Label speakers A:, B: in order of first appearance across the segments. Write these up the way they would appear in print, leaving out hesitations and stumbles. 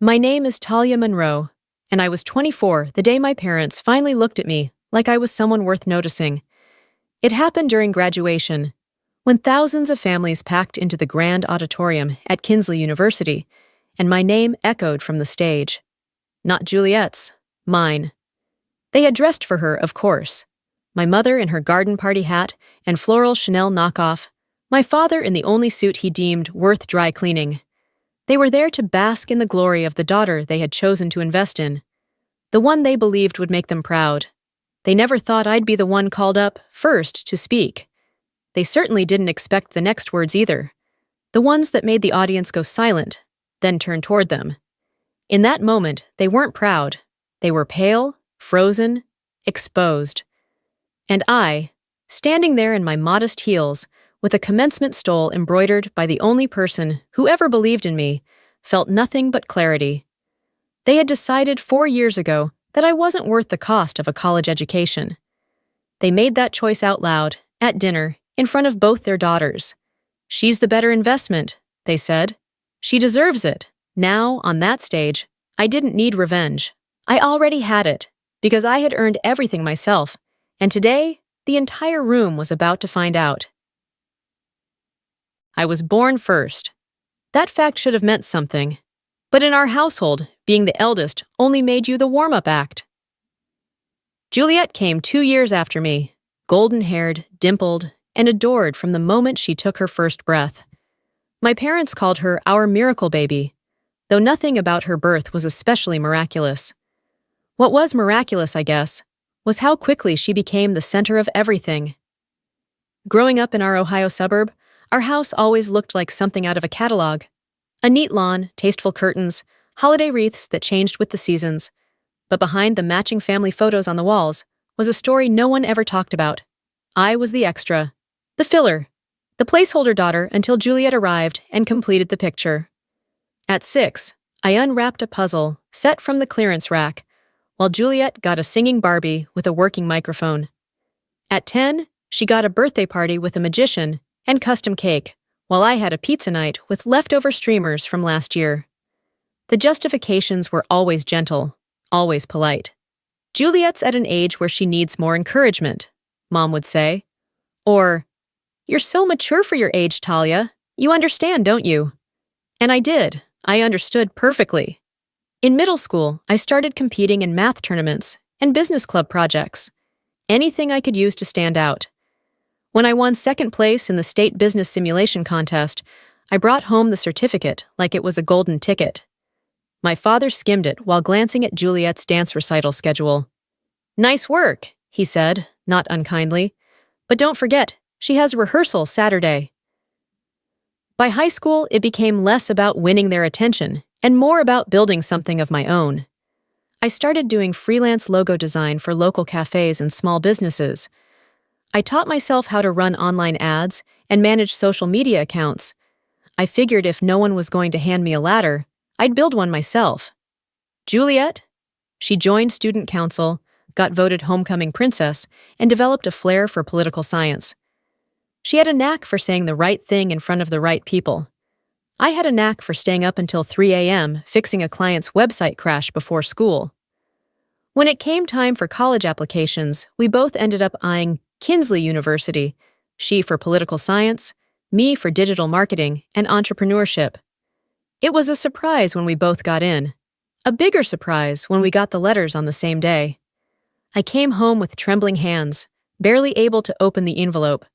A: My name is Talia Monroe, and I was 24 the day my parents finally looked at me like I was someone worth noticing. It happened during graduation, when thousands of families packed into the grand auditorium at Kinsley University, and my name echoed from the stage. Not Juliet's, mine. They had dressed for her, of course. My mother in her garden party hat and floral Chanel knockoff, my father in the only suit he deemed worth dry cleaning. They were there to bask in the glory of the daughter they had chosen to invest in, the one they believed would make them proud. They never thought I'd be the one called up first to speak. They certainly didn't expect the next words either, the ones that made the audience go silent, then turn toward them. In that moment, they weren't proud. They were pale, frozen, exposed. And I, standing there in my modest heels, with a commencement stole embroidered by the only person who ever believed in me, felt nothing but clarity. They had decided 4 years ago that I wasn't worth the cost of a college education. They made that choice out loud, at dinner, in front of both their daughters. "She's the better investment," they said. "She deserves it." Now, on that stage, I didn't need revenge. I already had it, because I had earned everything myself, and today, the entire room was about to find out. I was born first. That fact should have meant something. But in our household, being the eldest only made you the warm-up act. Juliet came 2 years after me, golden-haired, dimpled, and adored from the moment she took her first breath. My parents called her our miracle baby, though nothing about her birth was especially miraculous. What was miraculous, I guess, was how quickly she became the center of everything. Growing up in our Ohio suburb, our house always looked like something out of a catalog. A neat lawn, tasteful curtains, holiday wreaths that changed with the seasons. But behind the matching family photos on the walls was a story no one ever talked about. I was the extra, the filler, the placeholder daughter until Juliet arrived and completed the picture. At 6, I unwrapped a puzzle set from the clearance rack, while Juliet got a singing Barbie with a working microphone. At 10, she got a birthday party with a magician and custom cake, while I had a pizza night with leftover streamers from last year. The justifications were always gentle, always polite. "Juliet's at an age where she needs more encouragement," Mom would say. Or, "You're so mature for your age, Talia. You understand, don't you?" And I did. I understood perfectly. In middle school, I started competing in math tournaments and business club projects. Anything I could use to stand out. When I won second place in the state business simulation contest, I brought home the certificate like it was a golden ticket. My father skimmed it while glancing at Juliet's dance recital schedule. "Nice work," he said, not unkindly. "But don't forget, she has rehearsal Saturday." By high school, it became less about winning their attention and more about building something of my own. I started doing freelance logo design for local cafes and small businesses. I taught myself how to run online ads and manage social media accounts. I figured if no one was going to hand me a ladder, I'd build one myself. Juliet? She joined student council, got voted homecoming princess, and developed a flair for political science. She had a knack for saying the right thing in front of the right people. I had a knack for staying up until 3 a.m. fixing a client's website crash before school. When it came time for college applications, we both ended up eyeing Kinsley University, she for political science, me for digital marketing and entrepreneurship. It was a surprise when we both got in. A bigger surprise when we got the letters on the same day. I came home with trembling hands, barely able to open the envelope.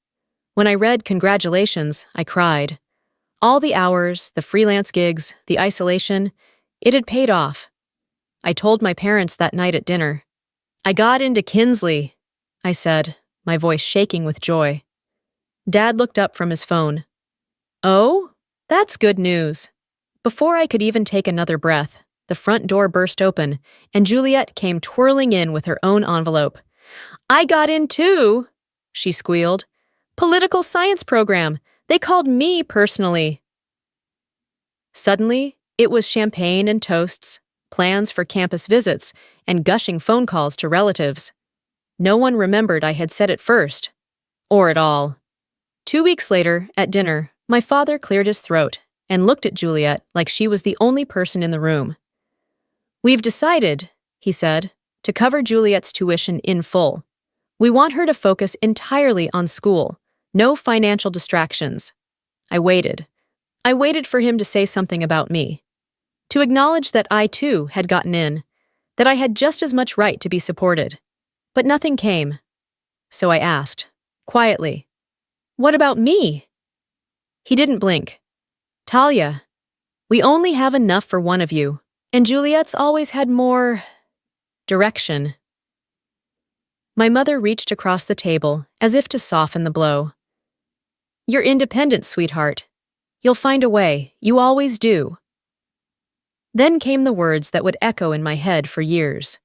A: When I read congratulations, I cried. All the hours, the freelance gigs, the isolation, it had paid off. I told my parents that night at dinner. "I got into Kinsley," I said, my voice shaking with joy. Dad looked up from his phone. "Oh? That's good news." Before I could even take another breath, the front door burst open, and Juliet came twirling in with her own envelope. "I got in too," she squealed. "Political science program. They called me personally." Suddenly, it was champagne and toasts, plans for campus visits, and gushing phone calls to relatives. No one remembered I had said it first, or at all. 2 weeks later, at dinner, my father cleared his throat and looked at Juliet like she was the only person in the room. "We've decided," he said, "to cover Juliet's tuition in full. We want her to focus entirely on school. No financial distractions." I waited. I waited for him to say something about me. To acknowledge that I, too, had gotten in, that I had just as much right to be supported. But nothing came. So I asked, quietly, "What about me?" He didn't blink. "Talia, we only have enough for one of you, and Juliet's always had more direction." My mother reached across the table as if to soften the blow. "You're independent, sweetheart. You'll find a way. You always do." Then came the words that would echo in my head for years.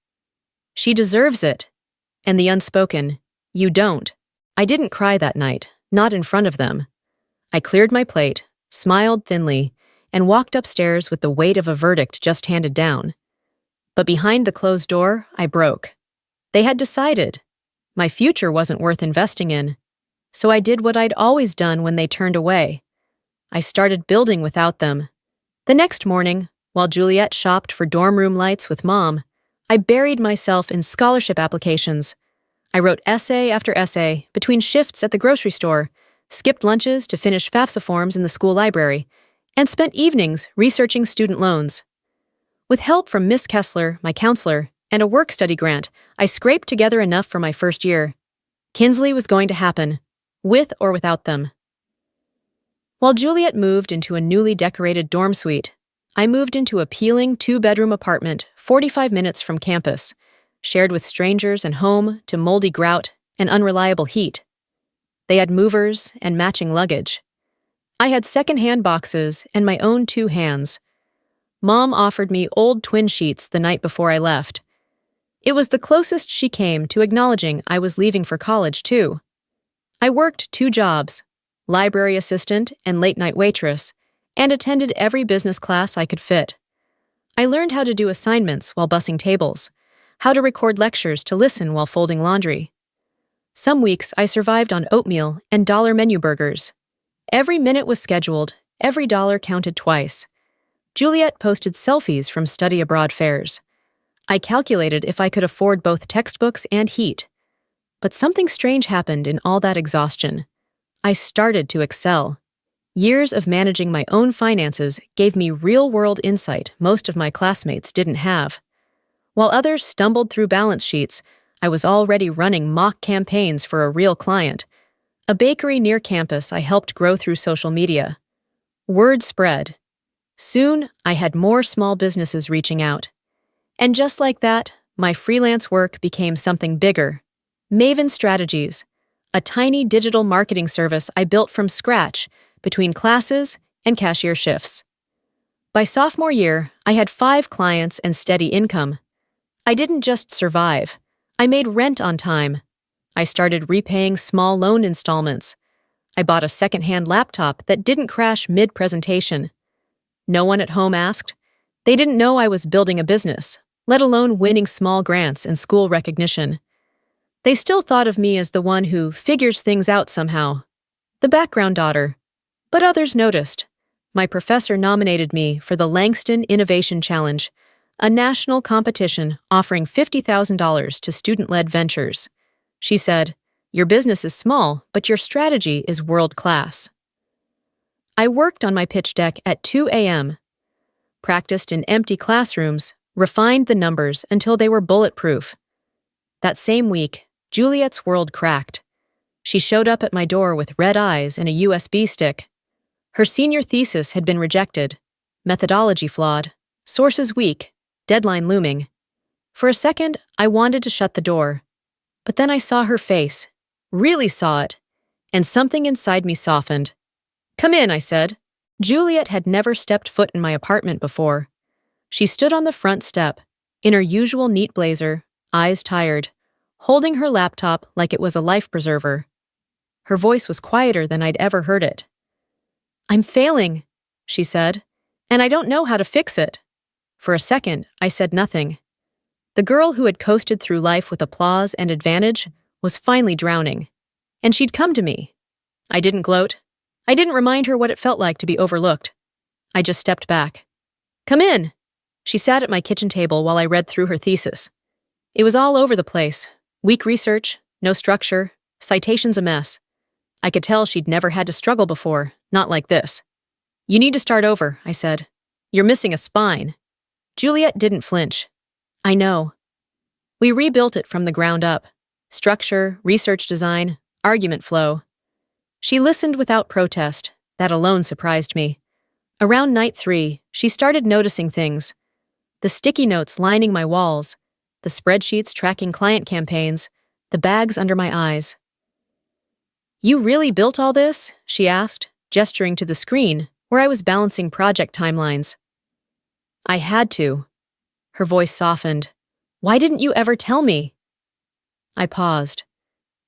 A: "She deserves it." And the unspoken, "You don't." I didn't cry that night, not in front of them. I cleared my plate, smiled thinly, and walked upstairs with the weight of a verdict just handed down. But behind the closed door, I broke. They had decided. My future wasn't worth investing in. So I did what I'd always done when they turned away. I started building without them. The next morning, while Juliet shopped for dorm room lights with Mom, I buried myself in scholarship applications. I wrote essay after essay between shifts at the grocery store, skipped lunches to finish FAFSA forms in the school library, and spent evenings researching student loans. With help from Miss Kessler, my counselor, and a work-study grant, I scraped together enough for my first year. Kinsley was going to happen, with or without them. While Juliet moved into a newly decorated dorm suite, I moved into a peeling 2-bedroom apartment 45 minutes from campus, shared with strangers and home to moldy grout and unreliable heat. They had movers and matching luggage. I had second-hand boxes and my own 2 hands. Mom offered me old twin sheets the night before I left. It was the closest she came to acknowledging I was leaving for college, too. I worked 2 jobs, library assistant and late-night waitress, and attended every business class I could fit. I learned how to do assignments while bussing tables, how to record lectures to listen while folding laundry. Some weeks I survived on oatmeal and dollar menu burgers. Every minute was scheduled, every dollar counted twice. Juliet posted selfies from study abroad fairs. I calculated if I could afford both textbooks and heat. But something strange happened in all that exhaustion. I started to excel. Years of managing my own finances gave me real-world insight most of my classmates didn't have. While others stumbled through balance sheets, I was already running mock campaigns for a real client. A bakery near campus I helped grow through social media. Word spread. Soon, I had more small businesses reaching out. And just like that, my freelance work became something bigger. Maven Strategies, a tiny digital marketing service I built from scratch between classes and cashier shifts. By sophomore year, I had 5 clients and steady income. I didn't just survive. I made rent on time. I started repaying small loan installments. I bought a second-hand laptop that didn't crash mid-presentation. No one at home asked. They didn't know I was building a business, let alone winning small grants and school recognition. They still thought of me as the one who figures things out somehow, the background daughter. But others noticed. My professor nominated me for the Langston Innovation Challenge, a national competition offering $50,000 to student-led ventures. She said, "Your business is small, but your strategy is world-class." I worked on my pitch deck at 2 a.m., practiced in empty classrooms, refined the numbers until they were bulletproof. That same week, Juliet's world cracked. She showed up at my door with red eyes and a USB stick. Her senior thesis had been rejected, methodology flawed, sources weak, deadline looming. For a second, I wanted to shut the door. But then I saw her face, really saw it, and something inside me softened. "Come in," I said. Juliet had never stepped foot in my apartment before. She stood on the front step, in her usual neat blazer, eyes tired, holding her laptop like it was a life preserver. Her voice was quieter than I'd ever heard it. "I'm failing," she said, "and I don't know how to fix it." For a second, I said nothing. The girl who had coasted through life with applause and advantage was finally drowning. And she'd come to me. I didn't gloat. I didn't remind her what it felt like to be overlooked. I just stepped back. "Come in." She sat at my kitchen table while I read through her thesis. It was all over the place. Weak research, no structure, citations a mess. I could tell she'd never had to struggle before, not like this. You need to start over, I said. You're missing a spine. Juliet didn't flinch. I know. We rebuilt it from the ground up. Structure, research design, argument flow. She listened without protest. That alone surprised me. Around night 3, she started noticing things. The sticky notes lining my walls, the spreadsheets tracking client campaigns, the bags under my eyes. You really built all this? She asked, gesturing to the screen where I was balancing project timelines. I had to. Her voice softened. Why didn't you ever tell me? I paused.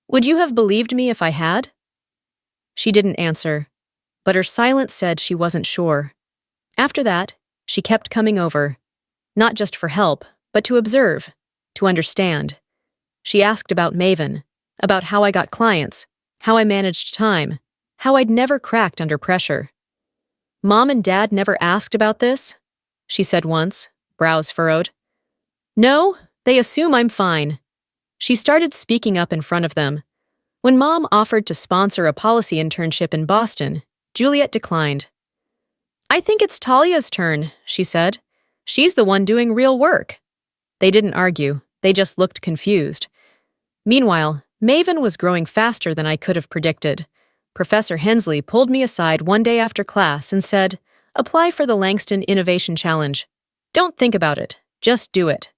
A: Would you have believed me if I had? She didn't answer, but her silence said she wasn't sure. After that, she kept coming over, not just for help, but to observe, to understand. She asked about Maven, about how I got clients, how I managed time, how I'd never cracked under pressure. Mom and Dad never asked about this? She said once, brows furrowed. No, they assume I'm fine. She started speaking up in front of them. When Mom offered to sponsor a policy internship in Boston, Juliet declined. I think it's Talia's turn, she said. She's the one doing real work. They didn't argue, they just looked confused. Meanwhile, Maven was growing faster than I could have predicted. Professor Hensley pulled me aside one day after class and said, apply for the Langston Innovation Challenge. Don't think about it, just do it.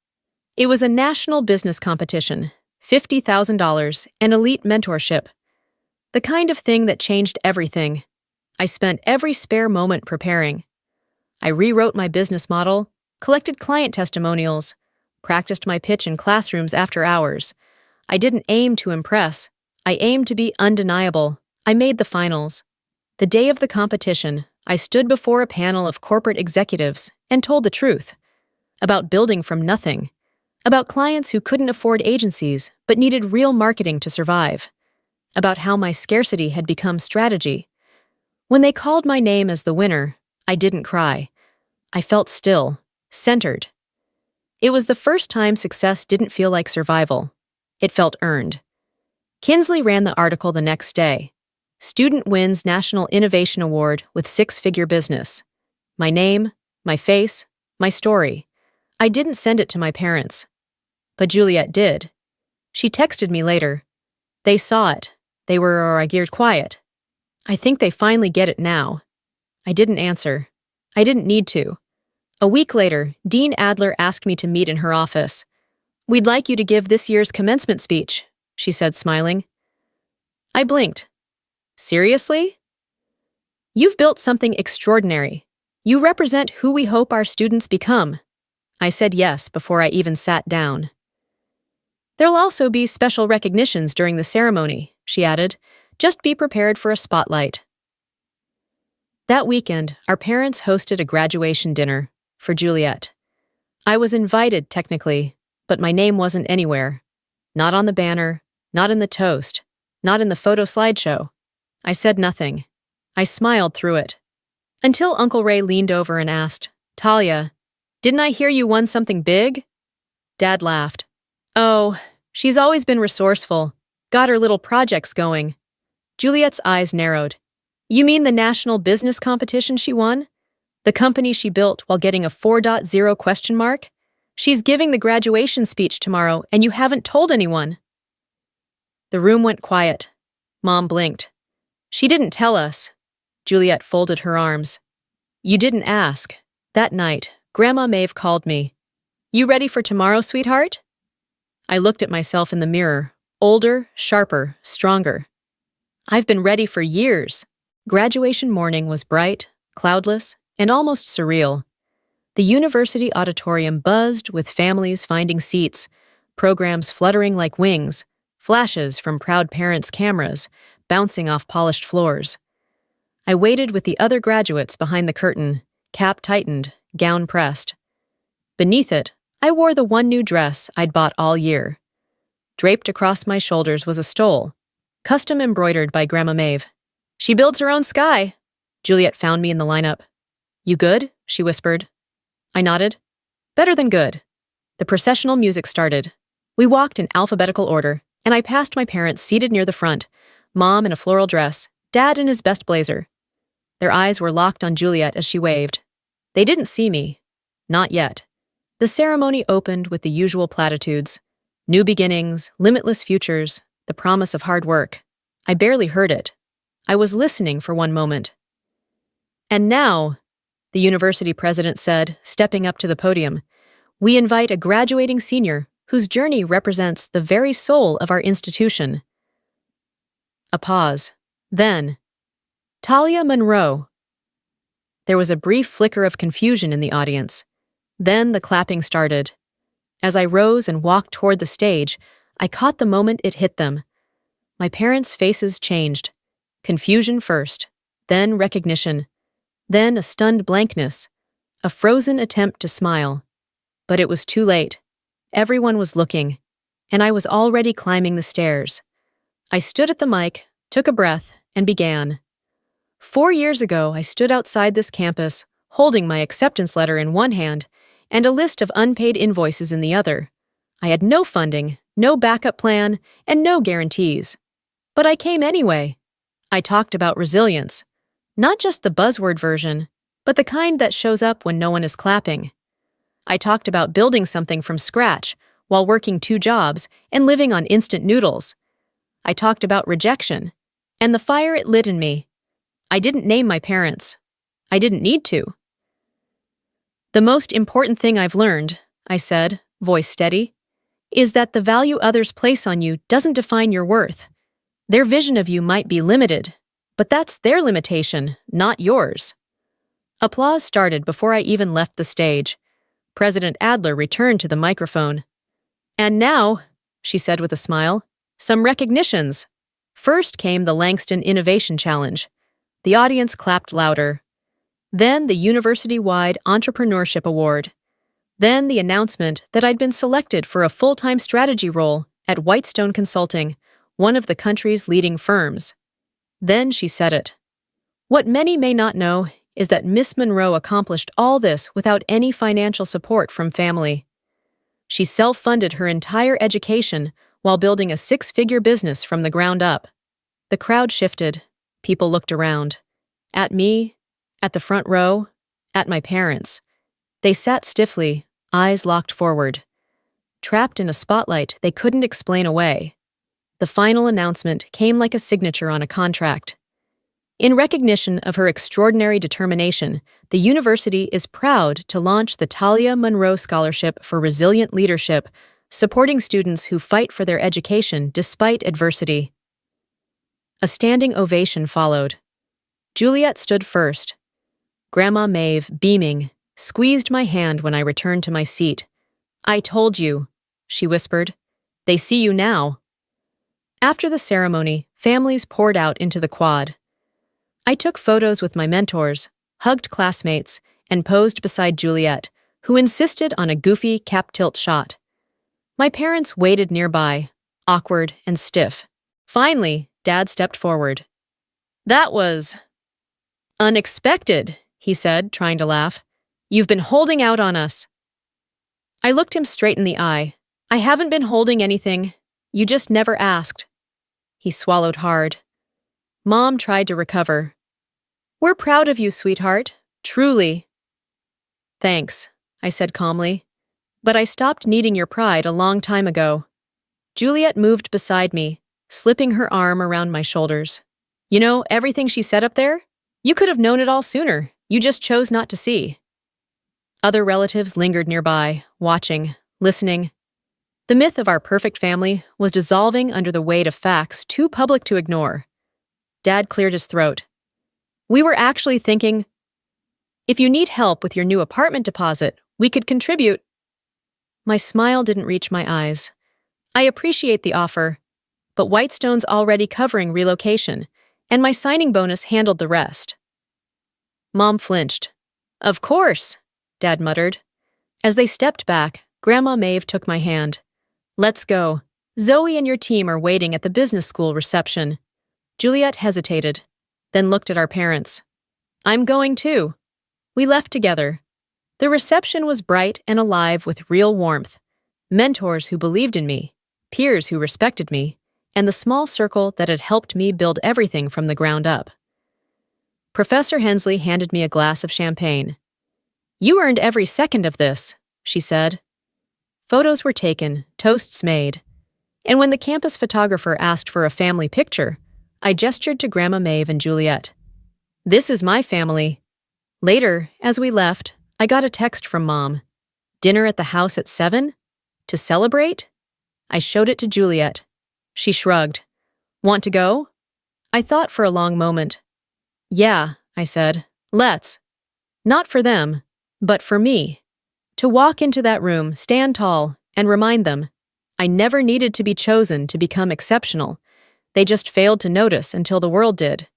A: It was a national business competition, $50,000, and elite mentorship. The kind of thing that changed everything. I spent every spare moment preparing. I rewrote my business model, collected client testimonials, practiced my pitch in classrooms after hours. I didn't aim to impress. I aimed to be undeniable. I made the finals. The day of the competition, I stood before a panel of corporate executives and told the truth. About building from nothing. About clients who couldn't afford agencies but needed real marketing to survive. About how my scarcity had become strategy. When they called my name as the winner, I didn't cry. I felt still, centered. It was the first time success didn't feel like survival. It felt earned. Kinsley ran the article the next day. Student wins National Innovation Award with six-figure business. My name, my face, my story. I didn't send it to my parents. But Juliet did. She texted me later. They saw it. They were geared quiet. I think they finally get it now. I didn't answer. I didn't need to. A week later, Dean Adler asked me to meet in her office. We'd like you to give this year's commencement speech, she said, smiling. I blinked. Seriously? You've built something extraordinary. You represent who we hope our students become. I said yes before I even sat down. There'll also be special recognitions during the ceremony, she added. Just be prepared for a spotlight. That weekend, our parents hosted a graduation dinner for Juliet. I was invited, technically, but my name wasn't anywhere. Not on the banner, not in the toast, not in the photo slideshow. I said nothing. I smiled through it. Until Uncle Ray leaned over and asked, Talia, didn't I hear you won something big? Dad laughed. Oh, she's always been resourceful. Got her little projects going. Juliet's eyes narrowed. You mean the national business competition she won? The company she built while getting a 4.0 question mark? She's giving the graduation speech tomorrow and you haven't told anyone. The room went quiet. Mom blinked. She didn't tell us. Juliet folded her arms. You didn't ask. That night, Grandma Maeve called me. You ready for tomorrow, sweetheart? I looked at myself in the mirror, older, sharper, stronger. I've been ready for years. Graduation morning was bright, cloudless, and almost surreal. The university auditorium buzzed with families finding seats, programs fluttering like wings, flashes from proud parents' cameras bouncing off polished floors. I waited with the other graduates behind the curtain, cap tightened, gown pressed. Beneath it, I wore the one new dress I'd bought all year. Draped across my shoulders was a stole, custom embroidered by Grandma Maeve. She builds her own sky. Juliet found me in the lineup. You good? She whispered. I nodded. Better than good. The processional music started. We walked in alphabetical order, and I passed my parents seated near the front, Mom in a floral dress, Dad in his best blazer. Their eyes were locked on Juliet as she waved. They didn't see me. Not yet. The ceremony opened with the usual platitudes. New beginnings, limitless futures, the promise of hard work. I barely heard it. I was listening for one moment. And now, the university president said, stepping up to the podium, we invite a graduating senior whose journey represents the very soul of our institution. A pause. Then, Talia Monroe. There was a brief flicker of confusion in the audience. Then the clapping started. As I rose and walked toward the stage, I caught the moment it hit them. My parents' faces changed. Confusion first, then recognition, then a stunned blankness, a frozen attempt to smile. But it was too late. Everyone was looking, and I was already climbing the stairs. I stood at the mic, took a breath, and began. 4 years ago, I stood outside this campus, holding my acceptance letter in one hand and a list of unpaid invoices in the other. I had no funding, no backup plan, and no guarantees. But I came anyway. I talked about resilience, not just the buzzword version, but the kind that shows up when no one is clapping. I talked about building something from scratch while working 2 jobs and living on instant noodles. I talked about rejection and the fire it lit in me. I didn't name my parents. I didn't need to. The most important thing I've learned, I said, voice steady, is that the value others place on you doesn't define your worth. Their vision of you might be limited, but that's their limitation, not yours. Applause started before I even left the stage. President Adler returned to the microphone. And now, she said with a smile, some recognitions. First came the Langston Innovation Challenge. The audience clapped louder. Then the university-wide Entrepreneurship Award. Then the announcement that I'd been selected for a full-time strategy role at Whitestone Consulting, one of the country's leading firms. Then she said it. What many may not know is that Miss Monroe accomplished all this without any financial support from family. She self-funded her entire education while building a 6-figure business from the ground up. The crowd shifted. People looked around. At me, at the front row, at my parents. They sat stiffly, eyes locked forward. Trapped in a spotlight they couldn't explain away. The final announcement came like a signature on a contract. In recognition of her extraordinary determination, the university is proud to launch the Talia Monroe Scholarship for Resilient Leadership, supporting students who fight for their education despite adversity. A standing ovation followed. Juliet stood first. Grandma Maeve, beaming, squeezed my hand when I returned to my seat. I told you, she whispered. They see you now. After the ceremony, families poured out into the quad. I took photos with my mentors, hugged classmates, and posed beside Juliet, who insisted on a goofy cap-tilt shot. My parents waited nearby, awkward and stiff. Finally, Dad stepped forward. That was unexpected, he said, trying to laugh. You've been holding out on us. I looked him straight in the eye. I haven't been holding anything. You just never asked. He swallowed hard. Mom tried to recover. We're proud of you, sweetheart. Truly. Thanks, I said calmly. But I stopped needing your pride a long time ago. Juliet moved beside me, slipping her arm around my shoulders. You know, everything she said up there? You could have known it all sooner. You just chose not to see. Other relatives lingered nearby, watching, listening. The myth of our perfect family was dissolving under the weight of facts too public to ignore. Dad cleared his throat. We were actually thinking, if you need help with your new apartment deposit, we could contribute. My smile didn't reach my eyes. I appreciate the offer, but Whitestone's already covering relocation, and my signing bonus handled the rest. Mom flinched. Of course, Dad muttered. As they stepped back, Grandma Maeve took my hand. Let's go. Zoe and your team are waiting at the business school reception. Juliet hesitated, then looked at our parents. I'm going too. We left together. The reception was bright and alive with real warmth. Mentors who believed in me, peers who respected me, and the small circle that had helped me build everything from the ground up. Professor Hensley handed me a glass of champagne. "You earned every second of this," she said. Photos were taken, toasts made. And when the campus photographer asked for a family picture, I gestured to Grandma Maeve and Juliet. "This is my family." Later, as we left, I got a text from Mom. "Dinner at the house at 7? To celebrate?" I showed it to Juliet. She shrugged. "Want to go?" I thought for a long moment. "Yeah," I said. "Let's." Not for them, but for me. To walk into that room, stand tall, and remind them, I never needed to be chosen to become exceptional. They just failed to notice until the world did.